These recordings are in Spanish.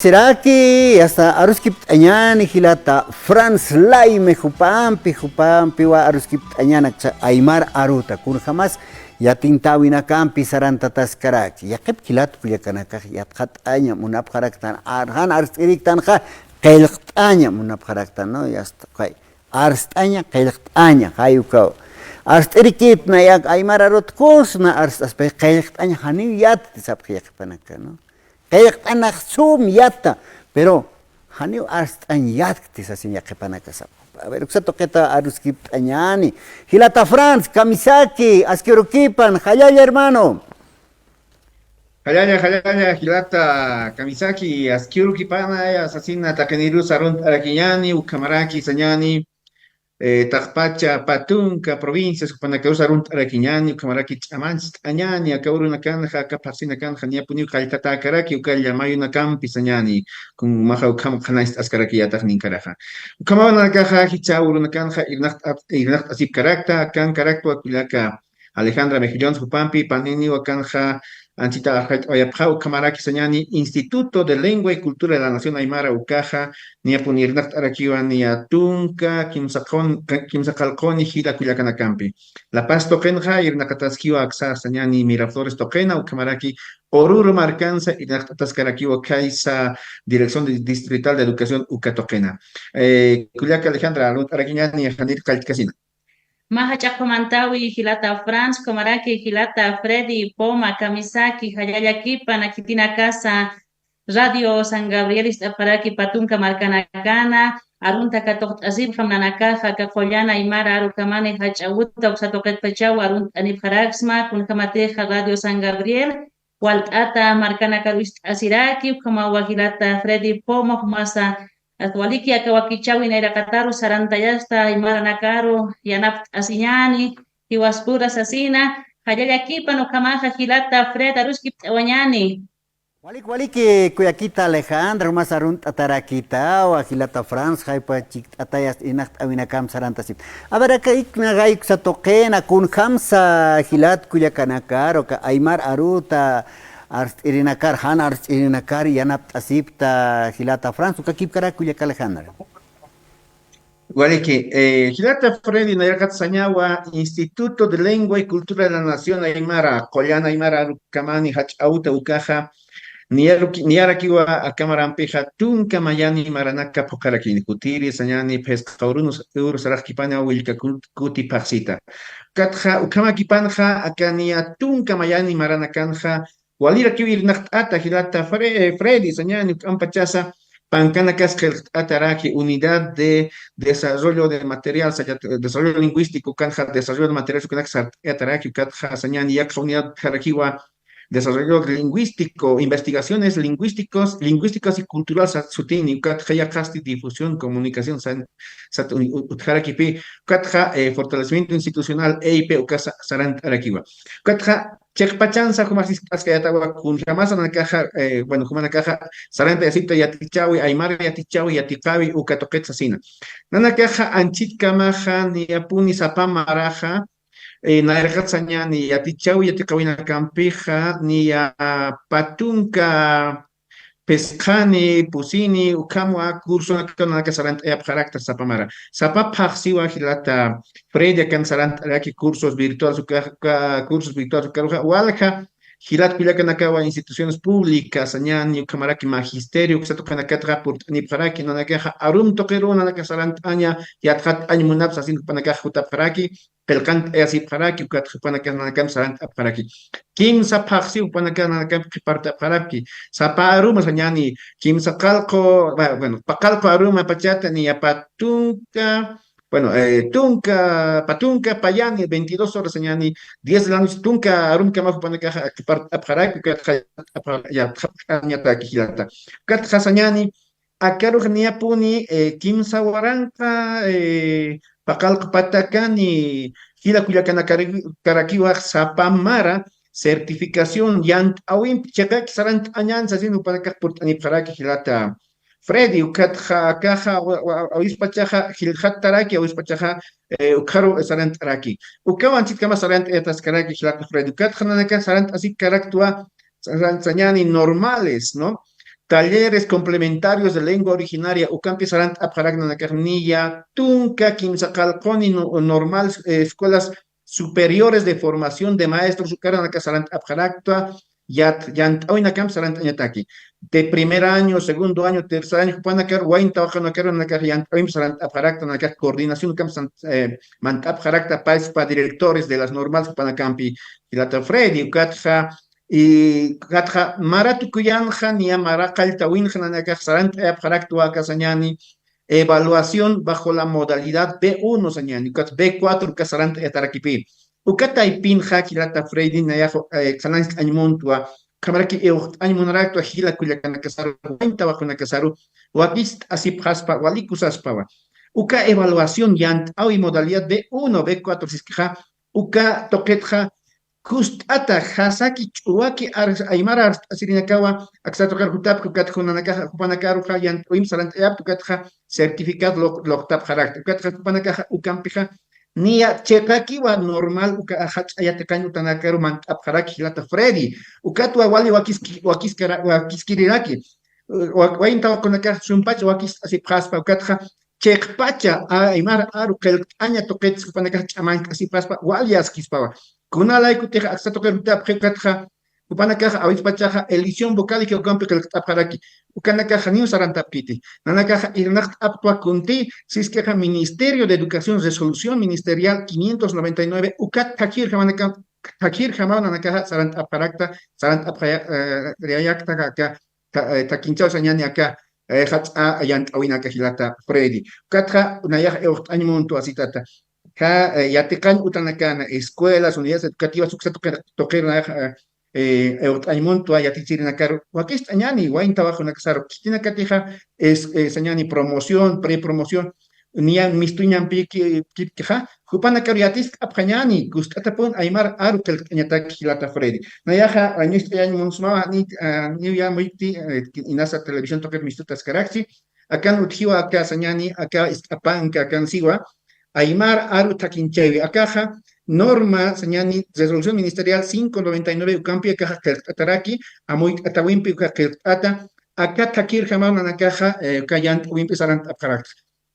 ¿Será que hasta aruskip añani hilata Franz Laime Jupampi wa aruskip añana Aymar Aruta kun jamás ya tintawina campi saranta taskaraki ya kep kilat puliakanaka ya khat aña munap karaktan arhan arstirik tanja qelq aña munap karaktan no ya hasta kai arst aña qelq aña hayuka arstirikit na yak Aymar Arut kurs na arst aspe qelq aña hani yat tisapqiyak panaka no kayak anak sum yata, pero hanyu astan yat tisasin ya kepanakasap. A ver, usa toqueta aruskip añani. Hilata Franz, Kamisaki, Askerukipan, Hayaya hermano. Halaya, Hilata, Kamisaki, Askiruki Pana, Asesina, Takeniru, Sarun, Araquiñani, Ucamaraki, Sañani, Tacpacha, Patunca, provincias, Panacausarun, Araquiñani, Ucamaraki, Amans, Añani, Acauruna Canja, Capacina Canja, Niapuni, Caltata, Caraki, Ucaya, Mayuna Campi, Sañani, con Maja Ucam, Hanais, Ascarakia, Tacnin Caraja. Ucamana Caja, Hichauruna Canja, Irnacht Asip Caracta, Can Caractua, Culiaca, Alejandra Mejillón, Jupampi, Panini, Canja, Anchita Oyapjau, Camaraki Sañani, Instituto de Lengua y Cultura de la Nación Aymara, Ucaja, Niapunirnacht Arakiwa, Niatunca, Kimsakalconi, Hila Culiacanacampi. La Paz Tokenja, Irnacataskiwa, Axar Sañani, Miraflores Tokena, Ucamaraki, Oruro Marcanza, Irnacataskarakiwa, Kaisa, Dirección Distrital de Educación, Ucatoquena. Culiaca Alejandra, Araquiñani, Janir Calcasina. Maha Chakomantawi, Hilata Franz, Komaraki, Hilata Freddy, Poma, Kamisaki, Hayayakipa, Nakitina Casa, Radio San Gabrielis, Aparaki, Patunka, Marcanacana, Arunta Katok Azib, Hamnanakaja, Kakoyana, Imara, Arukamane, Hachawuta, Oxatoket Pachau, Arunt Aniparaxma, Kunkamateja, Radio San Gabriel, Waltata, Marcanacaruist Asiraki, Kama Wahilata Freddy, Poma, Masa, Atwaliki akawakichawi naira kataru sarantayasta imara nakaru yanap asiñani hiwaspura sasina hayaya kipa no kamaja hilata fred aruski wanyani. Walik kuyakita Alejandra mas arunt atarakita o agilata Franz haipa chik atayas inacht awinakam sarantasip. A ver acá iknagaik sa toqena kun hamsa hilat kuyakanakar o ka Aymar Aruta Arst Irinakar, Han Arst Irinakar, Yanap Asipta, Hilata Franz, Ukakip Karakuya Alejandra. Guarique, Hilata Freddy Nayarkat Sañawa, Instituto de Lengua y Cultura de la Nación Aymara, Collana Aymara, Kamani, Hachauta, Ucaja, Niarakiwa, Akamarampeja, Tunka Mayani, Maranaka, Pokaraki, Kutiri, Sañani, Pescaurunus, Ursarakipana, Wilka Kuti Pasita. Katja, Ukamakipanja, Akania, Tunka Mayani, Maranakanja, Walira kibir ata hilata Freddy Sañani Ampachasa Pancana Caskel Ataraki, Unidad de Desarrollo de Material, Desarrollo Lingüístico, Kanja, Desarrollo de Material, Ataraki, Katja Sañani, Yak Unidad Jarakiwa, Desarrollo Lingüístico, Investigaciones lingüísticas y culturales, Sutini, Katja Casti, Difusión, Comunicación, Jarakipi, Katja, Fortalecimiento Institucional, EIP, Ukasa Sarant Arakiwa. Katja, Chekpachanza, Jumasis, Askayatawa, Kunjamasa, Nakaja, bueno, Jumanakaja, Saranta Yacita, Yatichawi, Aymara, Yatichawi, Yatikawi, Ukatoket Sasina. Nanakaja, Anchit Kamaja, Niapuni, Sapama, Maraja, Nairgatsaña, ni Yatichawi, Yatikawina Campija, ni a Patunca. Pescani, Pusini, Ukamwa, Curso, Naka Sarant, Eapharakta, Sapamara. Sapapach, Siwa, Hilata, Fredia, Cansarant, Raki, cursos virtuales, Caruja, Walja, Hilat Pilakanakawa, instituciones públicas, Añani, Ukamaraki, Magisterio, Xatokanakatra, Nipharaki, Nanakaja, Arum Tokeru, Nanakasarant, Aña, Yathat, Añmunap, Sasin, Panakaja, Hutaparaki, Pelkant, Easipharaki, Ukatpanakan, Sarant, Aparaki. Kim Sapaxi, Upanakan, Parta Paraki, Saparum, Sañani, Kim Sakalko, bueno, Pacalco, Aruma, Pachata, ni Apatunca. Bueno, Tunca, Patunca, Payani, 22 horas, Sañani, 10 de la noche, Tunca, Arumca, Majo, Panacaja, Aparaki, ya, Hilata. Kat Hasañani, Akaru, Niapuni, Kim Sawaranka, Pacalco, Patacani, Hila Culiacana, Caraquiwa, Zapamara, certificación, Yant, Awim, Chakak, Sarant, Añan, Sasino, Panacaj, Purtaniparaki, Hilata. Freddy, Ukatja, Caja, Awispachaja, Hilhat Taraki, Awispachaja, Ukaro, Sarant Taraki. Ukawan Chitkama Sarant Etas Karaki, Hilat Freddy, Ukatja, Nanaka, Sarant, así Caractua, Sañani normales, ¿no? talleres complementarios de lengua originaria, ucampi sarant apjaragna nakarnilla, tunca, kimsakalconi normal, escuelas superiores de formación de maestros, ukaran sarant apjaractua, yant hoy nakam sarant añataki. De primer año, segundo año, tercer año, panakar, wain trabajan nakar yant hoy sarant apjaracta, nakar coordinación, kam mant apjaracta, pa directores de las normales, panacampi, y la Freddy, ukatja, y katja maratu kuyanja ni amara kalta winjan na kasarant paraktua kasanyani evaluación bajo la modalidad B1 señani kat B4 kasarant etarakipi ukata ipin hakilata Freddy na yajo sanans animontua kamaraki animonrakto hila kuyakana kasaru cuenta bajo na kasaru wakist asip haspa walikusaspa uka evaluación yant au modalidad B1 B4 siskha uka toketja Kustata hasaki chuwaki aymara asirinakawa aksato karhutap kukat hunanaka hupanakaru hayan uim salant eap tukatha certificado loktap harak tukatha hupanaka ukampija nia chekaki wa normal uka hach ayatekañu tanakaru man apharaki hilata Freddy ukatu wali wakiskiriraki wainta kunaka sumpach wakis asipaspa ukatha chekpacha aymara aru kel aña tokets hupanaka chaman asipaspa wali askispawa kuna la ikuteja aksato keruta prekatja upanakaja avispachaja elisión vocal que ocampe que taparaki ukanakaja ni sarantapiti nanakaja irnacht aptua kunti siskeja Ministerio de Educación Resolución Ministerial 599 ukat takir jamanaka takir jamana nakaja sarantaparakta sarantapayakta ka takinchao sañani acá hats a ayant awinaka hilata Freddy ukatja unayaj animunto asitata yatekan utanakana escuelas, unidades educativas, toquer aymonto ayatichirinakar, wakist añani, wain trabajo nakasaro, kistina katija es añani promoción, prepromoción, nian mistuñan piki kitja, jupanakar yatis apjañani, gustatapun aymar arukel añatak hilata Freddy. Nayaja, añiste año monsma, ni ya muiti, inasa televisión toquer mistutas karaxi, acá utjiwa acá sañani, acá apanca, acá ansigua, Aymar Aru Taquinchevi, Acaja, norma, señani, resolución ministerial 599, Ucampi, Acaja, Ataraki, Amuy, Atawimpi, Ata, acá Takir Jamana, Acaja, Kayant, Wimpi Sarant, Aparat.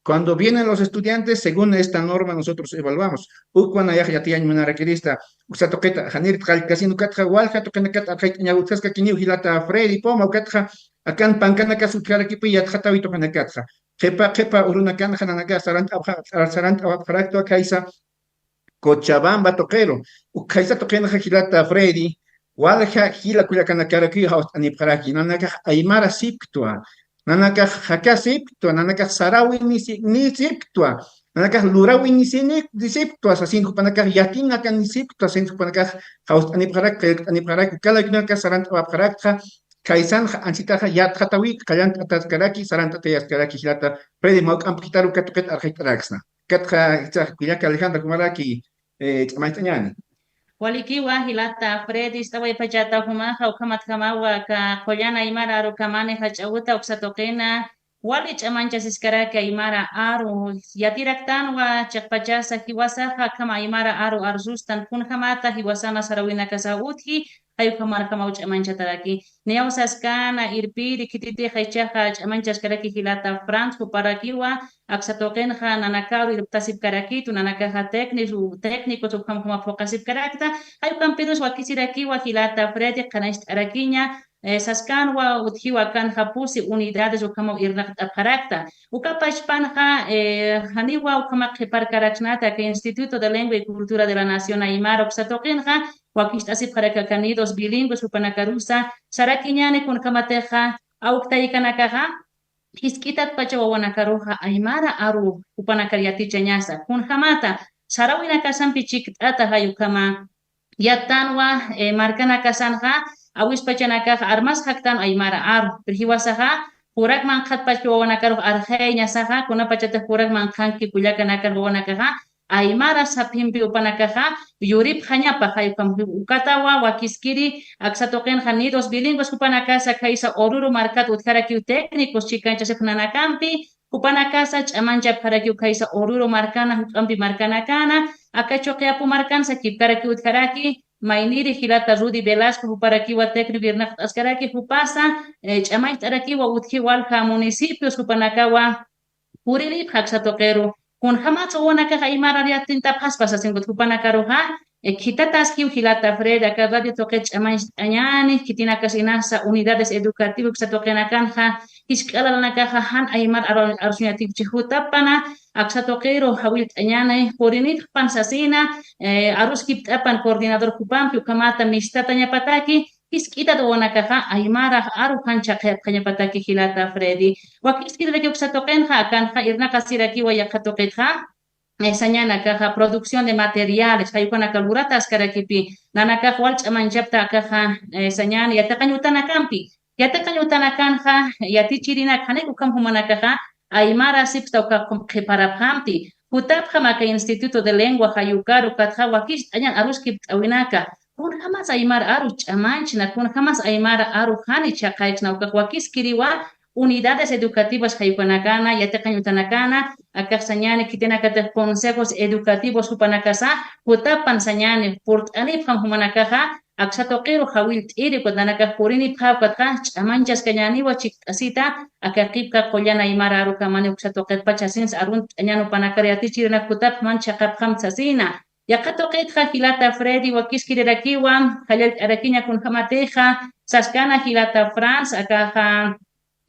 Cuando vienen los estudiantes, según esta norma, nosotros evaluamos. Ukwan Ayah Munaraquirista, Usatoqueta, Hanir, Casino Catja, Walja, Tokenacat, Yagutasca, Kiniu, Hilata, Freddy, Poma, Catja, Akan Pancana, Casucharakipi, Yatjatavito, Panacatja. Kepa urunakan hananaga sarant aparacto kaisa Cochabamba toquero kaisa toquena hilata Freddy walja hila kuyakana karaki haut aniparaki nanaka aymara siptua nanaka haka siptua nanaka sarawi ni siptua nanaka lurawi ni siptua sasin kupanaka yatina kan ni siptua sin kupanaka haut aniparaki kala kunaka sarant aparacta Kaisan ansitaja yat hatawi kayan ataskaraki saranta tayaskaraki hilata Freddy mauk ampitaru katuket arjitaraxna katja kuyaka Alejandra kumaraki maitañani Walikiwa hilata Freddy estaba pachata humaja ukamat kamawa ka koyana imara aru kamane hachauta uksatokena wali chamancha siskaraka imara aru yatiraktan wa chakpachasa hiwasaja kama imara aru arzustan kunhamata hiwasana sarawina kasauthi ayu kamar kama chamancha taraki neosaskana irpiri kititi haichaja chamancha skaraki hilata France kuparakiwa aksatokenja nanakaru irptasip karaki tu nanakaja técnico tu kama focasip karakta ayu kampidus wakisirakiwa hilata Freddy kanast arakinya saskanwa uthiwa kan hapusi unidades ukama irnaqt apharakta ukapashpanha haniwa ukama qhiparkaraknata que Instituto de Lengua y Cultura de la Nación Aymara uksatoqinha wakistasip harakakanidos bilingües upanakarusa sarakiñani kun kamateja auktaykanakaja hiskitat pachawawanakaruja Aymara aru upanakariatichañasa kun hamata sarawinakasampi chiktata hayukama yatanwa markanakasanja awispachanakaj armas haktan aymara ar perhiwasaja purak manqat pachawanakaruj arjeñasaja kuna pachata purak manqanki kullakanakar wawanakaja aymara sapimpi upanakaja yurip hañapa haypam ukatawa wakiskiri aksatoqen janidos bilingües upanakasa kaisa oruro markat utjarakiu técnicos chikancha sefnanakampi upanakasa chamancha parakiu kaisa oruro markana hukampi markanakana akachoqiapu markansa kipkaraki utjaraki Mainiri Hilata Rudy Velasco Huparakiwa Tecri Virnak Askaraki Hupasa Chamay Tarakiwa Uthiwalha municipios Hupanakawa Purilip Haxatoquero kun hamato wana ka Aymara ya tinta paspas asin gut Hupanakaro ha Kitatas Kiu Hilata Fred acá radio toquech amay añani kitina kasinasa unidades educativas que se toquen acá iskala na caja han Aymar arsuñativ chihutapana Axatoquero Hawil Añane Purinip Pansasina Aruskip Tapan coordinador Kupampi Ukamata Mistataña Pataki Iskita do nakaha Aymara aruhan chaqep kanyapataki Hilata Freddy wakiskir de que toquen ha kan ha irna kasiraki wayakatoqetha Sañana caja producción de materiales, hay una calurata ascaraquipi, nanaka walch amanchapta caja, sañana, yatacanyutana campi, yatacanyutana canja, yatichirina caneco campumana caja, aymara sipsta o para pamti, Hutap jamaka Instituto de Lengua, Hayukaru, Katjawakis, ayan aruskip awinaka, kun jamás aymar aruch amanchina, kun jamás aymar aruhani chakaich naukawakis kiriwa, unidades educativas Hayupanakana, Yatacanyutanakana, acá sañane que tiene que consejos educativos Hupanakasa, Hutapan sañane, por anip Humanakaja, Axatoquero, Hawil, Iri, Kodanaka, Purini, Pavaka, Amanchas Kanyaniwa, Chicasita, Akakipka, Koyana, Imara, Rukamani, Uxatoket, Pachasins, Arunt, Anyano Panakariati, Chirina, Kutap, Mancha, Kapham, Sasina. Yakatoket, Hilata Freddy, Wakiskirakiwa, Halel Arakinya kun Hamateja, Saskana, Hilata France, Akaja.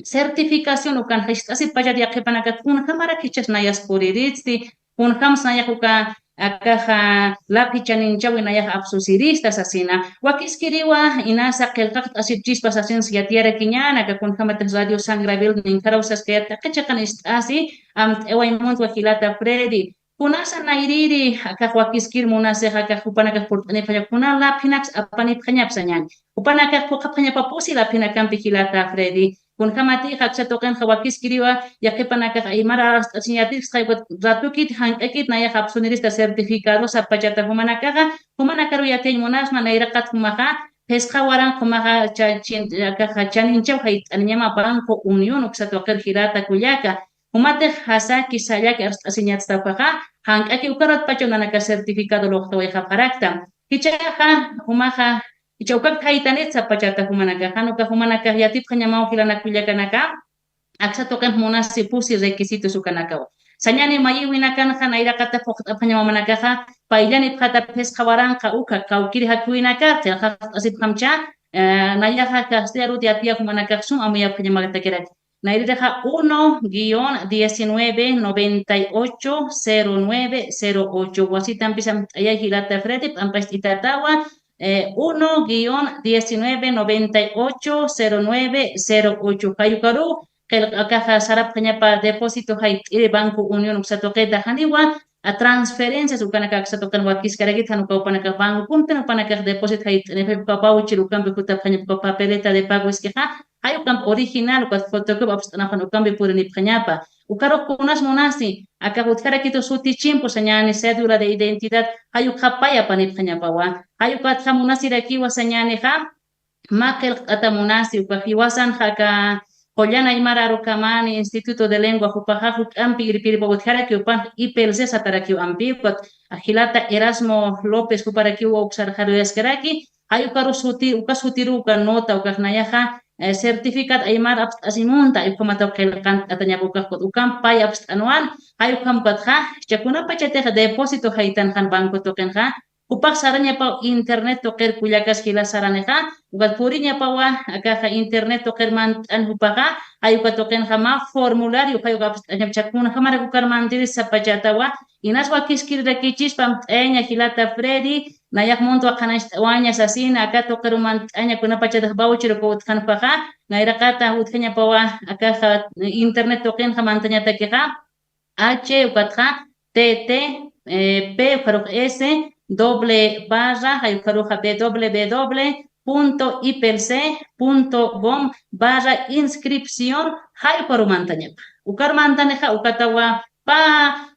Certificación ukan histasi pajat yaqipanaka kun hamara kichas nayas puriritsi kun hams nayakuka akaha lapichanin chawi nayah absusiristas asina wakiskiriwa inasa qelqaqt asib chispas asin siatiara kiñana ka kun hamatas radio sangrabil nin karausas kayata kachakan istasi ewaymont wakilata Freddy kunasa nairiri akah wakiskir munase akah upanaka purtane faya kunala pinax apani phanyap sanyan upanaka phanya paposi la pinakampi hilata Freddy kun hamati haksa token hawakis kiriwa yakepanaka Aymara asiñatis kaybat ratukit hankakit naya hapsunirista certificado sapachata humanakaru yakeñ munasma nairakat humaha pesca waran humaha chaninchaw hayt anyama banco unión uksa toker hirata kuyaka humate hasaki sayaki asiñats tapaha hankaki ukarat pachonanaka certificado lokto haparakta kichaha humaha Ichaukat haitanet sapachata humanaka, hanuka humanaka yatip kanyamao hilana kuyakanaka, aksa token munasi pusi requisitos ukanaka. Sañani mayiwinakan hanaira kata fokta panyamanaka, pailani kata pes kawaranka uka, kaukiri hakuinaka, telha asip kamcha, nayaha kasteru tiapia humanaka sum amuya panyamagata kerak. Nairaja 1-1998-0908. Wasitan pisam ayahilata Freddy, ampastitatawa. 1-1998-0908 Hayukaru caja sarap kanyapa depósito hay Banco Unión Uxatoqueta Haniwa a transferencias ukanaka Uxatocan Wakis Karagit Hanuka Upanaka Banco Punta Upanaka Deposit hay Nepau Chirucambi Kuta papeleta de pago esqueja Hayukam original con fotocopia abstanapan Ukambi Purini Panyapa Ukaro kunas monasi akabutkara kito suti chimpo señane cédula de identidad hayuk hapaya panip kanyapa hayukat hamunasi rakiwa señane ha makel atamunasi upahiwasan haka Kollana Aymara Rukamani Instituto de Lengua Hupahahuk Ampi Irpiribogutkara que upan IPLC Satarakiu Ampi Hilata Erasmo López Huparakiu Uxar Harueskeraki hayukaru suti ukasutiru nota ukahnayaha certificat Aymar asimunta ipomata kelkan atanya buka kot ukam pay abst anual hayukam katha chakuna pachete deposito haitan kan banko token ha upak saranya pa internet toker kuyakas hila saraneha ugat purinya pawa akaha internet toker man an hupaka hayuka token hama formulario hayuka anyam chakuna hamara kukar mandiri sapachatawa inas wakiskir da kichis pam enya hilata Freddy nayak monto akanas wanya sasina aka tokeruman anya kuna pachata bauchir ko utkan paha nairakata utkanya pawa akaha internet token hamantanya takeha h ukatha tt p faruk s doble barra hayukaruja www.ipelc.com/inscripción hayukarumantanya ukar mantaneja ukatawa pa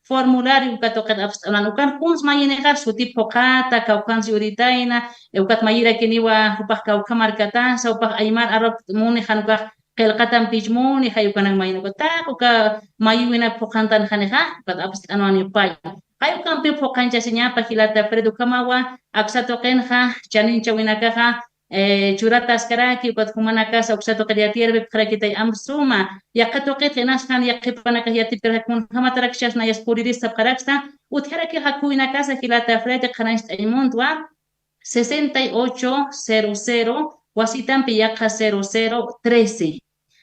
formulario ukatokat abstanan ukan kuns mayineja suti pokata kaukan siuritaina ukat mayira kiniwa upah kaukamar kata sa upah Aymar arab muni hanuka kelkatan pijmuni hayukanang mayino kota uka mayuina pokantan haneja ukat abstanan yupay Kayo kampi po kancha sinyapa hilata Fredo kamawa aksato kenha chanincha winakaha churatas karaki ukat humana casa aksato kadiatierbe para kita amsuma yakato ketenashan yakipana kayati perhakun hamatarakshas na yaspuriris karaksta utheraki hakuina casa hilata Fredo kanast imundwa 6800 wasitan piyaka 0013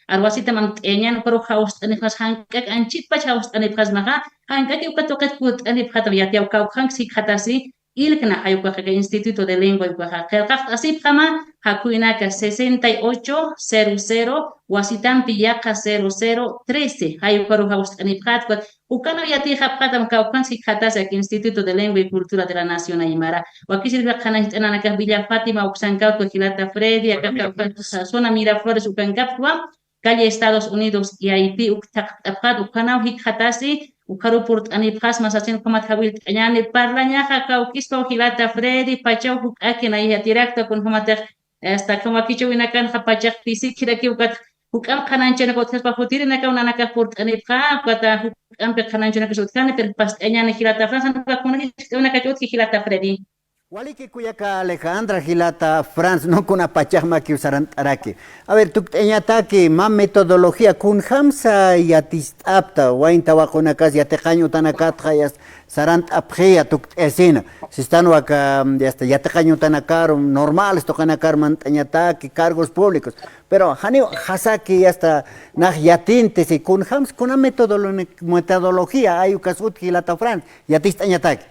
arwasita mantenyan pero haus anifas hankak anchit pa haus anifas maha hankak yung katokat kut anifat yatiaw kau hang si khatasi ilkna hayo ka Instituto de Lengua y Baja kelkak asip kama hakuina ka 6800 wasitan piyaka 0013 hayo ka haus anifat kut ukana yati hapkatam kau hang si khatasi Instituto de Lengua y Cultura de la Nación Aymara wakisir kana anana ka Villa Fátima uksankau ko Hilata Freddy akaka zona Miraflores ukankapwa calle Estados Unidos y Haití uktaqtaqat ukanaw hikhatasi ukarupurt anipjas masasin komathabil anyani parlanya hakau kisto Hilata Freddy pachaw hukake na ihatirakta kun humatak hasta como aquí winakan hapachak pisik kiraki ukat hukam kananchana ko thespa hutiri na kauna naka purt anipha kata hukam pe kananchana ko sutkane per pas anyani Hilata Fransa ka kunagi unaka chotki Hilata Freddy Waliki kuyaka Alejandra Gilata France no kuna pachama que usaran taraki. A ver, tu eñataki ma metodología kun hamsa yatis apta wainta wakuna kas yateqañu tanakat hayas sarant apgia tu esina. Si están waka yateqañu tanakar normal esto kanakar mantañataki cargos públicos. Pero hani hasaki hasta nach yatinte si kun hams kuna metodología ayu kasut Gilata France yatis eñataki.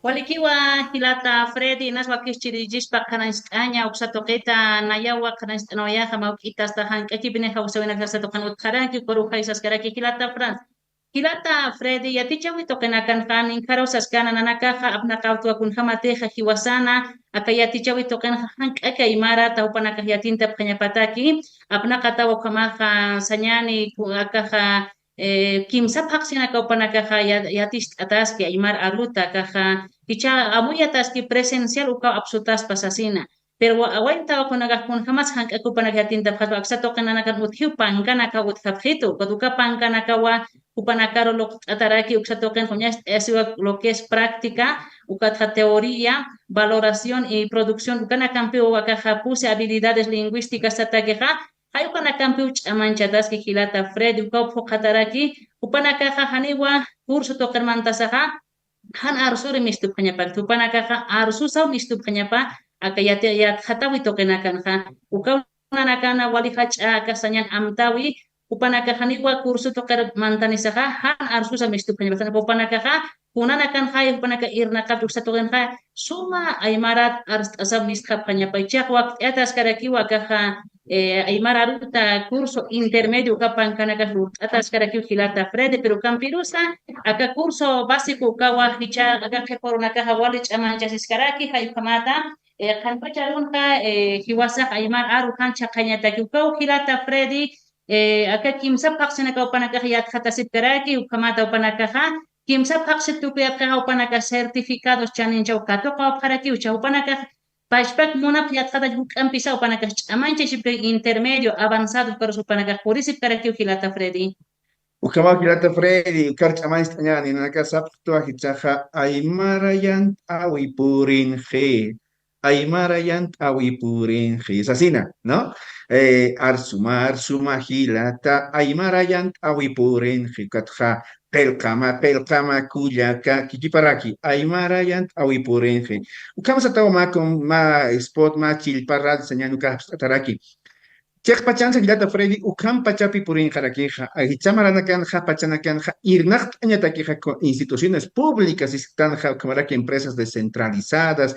Walikiwa Hilata Freddy naswa kischirigispa kanastanya uksatoketa nayawa kanastanoya hamaukita stahan kakibine hausawina kasatokan utkaranki koruhaisas karaki Hilata France. Hilata Freddy yatichawi tokenakan kanin karosas kana nanakaha apnakautua kun hamateja hiwasana akayatichawi token hankaka imara taupanaka yatinta panyapataki apnakatawa kamaha sanyani akaha kimsa paksina kau panakaha yatis atas ke imar aruta kaha kicha amuya tas ki presencial uka absutas pasasina pero awaita ko nagakun hamas hank aku panagatin da phatwa aksa to kana nakan uthiu pangana ka uthaphitu kaduka pangana ka wa upanakaro lo ataraki uksa to kan homyas eso lo que es práctica ukatha teoría valoración y producción ukana campeo wakaha puse habilidades lingüísticas atakeha hay upana campeo chamanchatas que Hilata Fred uka phokataraki upanakaha haniwa curso to kermantasaha han arsuri mistup kanyapa tupana kaka arsu saw mistup kanyapa akayate ya hatawi tokenakan ha ukaw nanakana wali hacha kasanyan amtawi upana kaka niwa kursu toker mantani saha han arsu saw mistup kanyapa sana upana kaka kunanakan hay upana ka irna ka tuksa token ha suma aymarat ars asab miskap kanyapa chak wakt atas karaki wakaha aymara ruta curso intermedio kapan kanaka atas karaki Hilata Fred pero campirusa acá curso básico kawa hicha acá que por una caja wali chamancha siskaraki hay kamata kan pacharunka hiwasa aymar aru kan chakanya takiuka Hilata Freddy acá kimsa paksena ka panaka yat khata sitkaraki ukamata panaka kimsa paksit tu kaya ka panaka certificados chanincha ukato ka paraki ucha panaka Pashpak muna piatkata hukam pisa upanaka chamancha shipka intermedio avanzado pero supanaka jurisip karaki Hilata Freddy Ukama Hilata Freddy, karchamais tañani, naka saptua hichaja, aymarayant awipurin he, aymarayant awipurin he, es así, ¿no? Arsuma Hilata, aymarayant awipurin he, katja, pelkama, kuyaka, kikiparaki, aymarayant awipurin he. Ukama satawa ma spot, ma chilparrad, señanuka, taraki. Chek pachansa Hilata Freddy ukam pachapi purin jaraqueja, ahichamaranakan ja pachanakan ja irnacht añataqueja con instituciones públicas, están ja camaraki empresas descentralizadas,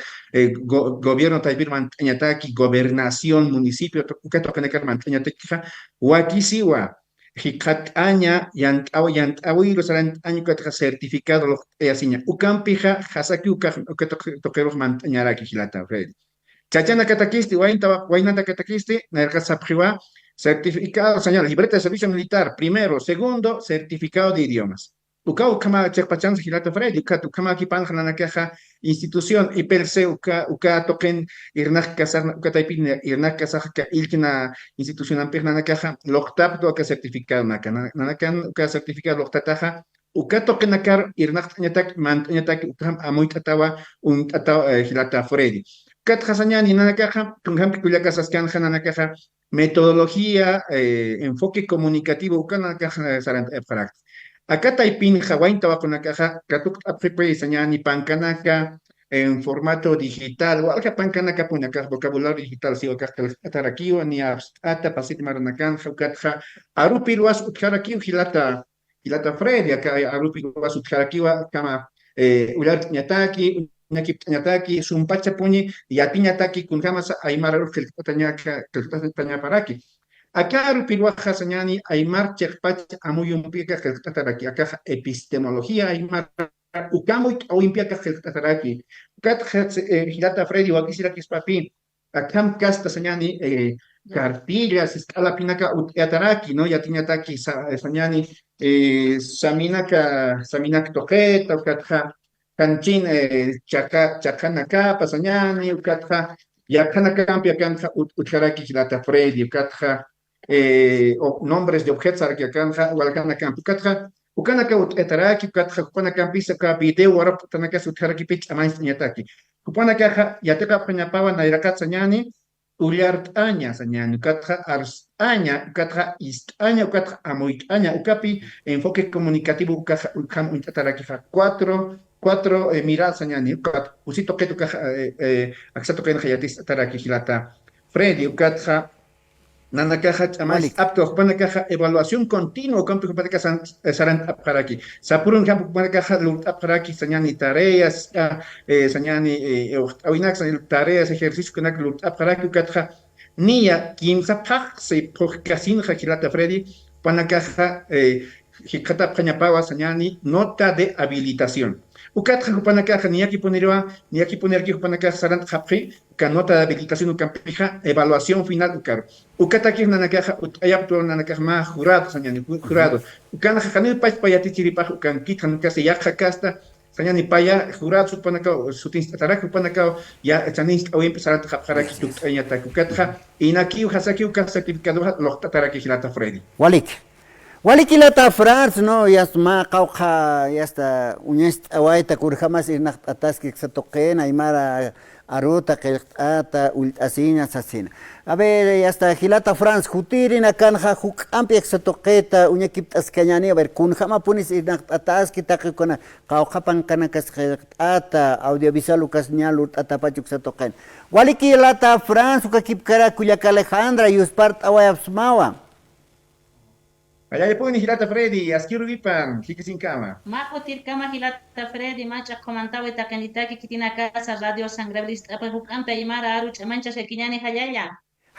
gobierno taibirman añataki, gobernación, municipio, ukato kanekarman añataqueja, wakisiwa, hikat aña, yantawi, los añukat certificado, lo asiña, ukam pija, hasaki ukato toqueros man añaraki Hilata Freddy. Chachana Katakisti, Wainanta Katakisti, Nerkasapjiwa, certificado, señal, libreta de servicio militar, primero, segundo, certificado de idiomas. Ukau kama Chekpachan Hilata Freddy, Ukama Kipan Hanakaja, institución, y per se, Uka token, Irnak Kasar, Ukataipin, Irnak Kasaka, Ilkina, institución Ampernakaja, Loktap, Doka certificado Nanakan, Uka certificado Loktataja, Ukato kenakar irnak nyatak mant nyatak ukam amuy tatawa un tatawa hilata Freddy. Kat hasanyani nanakaja tungham kuliakasas kan hananakaja metodología enfoque comunicativo ukanakaja sarant efrak. Acá taipin hawain tawakunakaja katuk apre señani pankanaka en formato digital o alga pankanaka punaka vocabulario digital si wakak atarakiwa ni ata pasit maranakan hukatja arupiruas utkarakiw hilata Freddy acá arupiruas utkarakiwa kama ular nyataki ñakip ñataki sumpacha puñi yatiñataki kunjamas aymara taña paraki acá rupiruaja sañani aymar chekpach amuyum pica tataraki acá epistemología aymar ukamuy awimpiaka tataraki kat hilata Freddy wakisiraki papi akam kasta sañani cartillas escala pinaka ataraki no yatiñataki sañani saminaka tojeta ukatja kanchin chakana pasañani ukatja yakana campia canja utjaraki hilata Freddy ukatja nombres de objetos arqueacanja walcana camp ukana ka etaraki ukatja kupana campisa ka video warap tanaka utjaraki pich amais nyataki kupana ka yateka pañapawa nairakat sañani uliart aña sañani ukatja ars aña ukatja ist aña ukatja amuit aña ukapi enfoque comunicativo ukatja ukam untataraki cuatro miradas sañani usito que tu caja acceso que hayatis taraki hilata Freddy ukatja nana caja chamas apto pana caja evaluación continua campo para que saran aparaki sapurun campo para caja aparaki sañani tareas sañani awinak tareas ejercicio que nak aparaki ukatja nia kimsa pak se por casin hilata Freddy pana caja hikata pañapawa sañani nota de habilitación Ukat Jupanaka, ni aquí poner aquí Jupanaka Sarant Japri, nota de habilitación Ucampija, evaluación final Ucar. Ukataki Nanakaja, Ayapto Nanakama, jurado, Sañani, jurado. Ucana Janil Pais Payati Chiripa, Ucan Kitan Casa Yaja Casta, Sañani Paya, jurado Supanaka, Sutinstatarak Upanaka, ya Chanis, o empezar a Japaraki Tukayata Ukatja, Inaki Hasaki Uka certificado Lotataraki Hilata Freddy. Walikilata France no yasma qawqa yasta uñest awaita kurjamas irnaq ataski xatoqena aymara aruta qilqata ultasina sasina a ver yasta hilata France jutirina kanja huk ampi xatoqeta uñakip askañani a ver kunjama punis irnaq ataski taqikuna qawqapan kanakas qilqata audiovisual ukasñal atapachuk xatoqen walikilata France ukakip kara kuyaka Alejandra yuspart awayapsmawa Allá le ponen hilata Freddy, askiru vipan, kiki sin cama. Majo tirkama hilata Freddy, macha comentaba ita canitaki kitina casa radio sangrabilista, apa hukam pe imara aruch mancha se kiñani hayaya.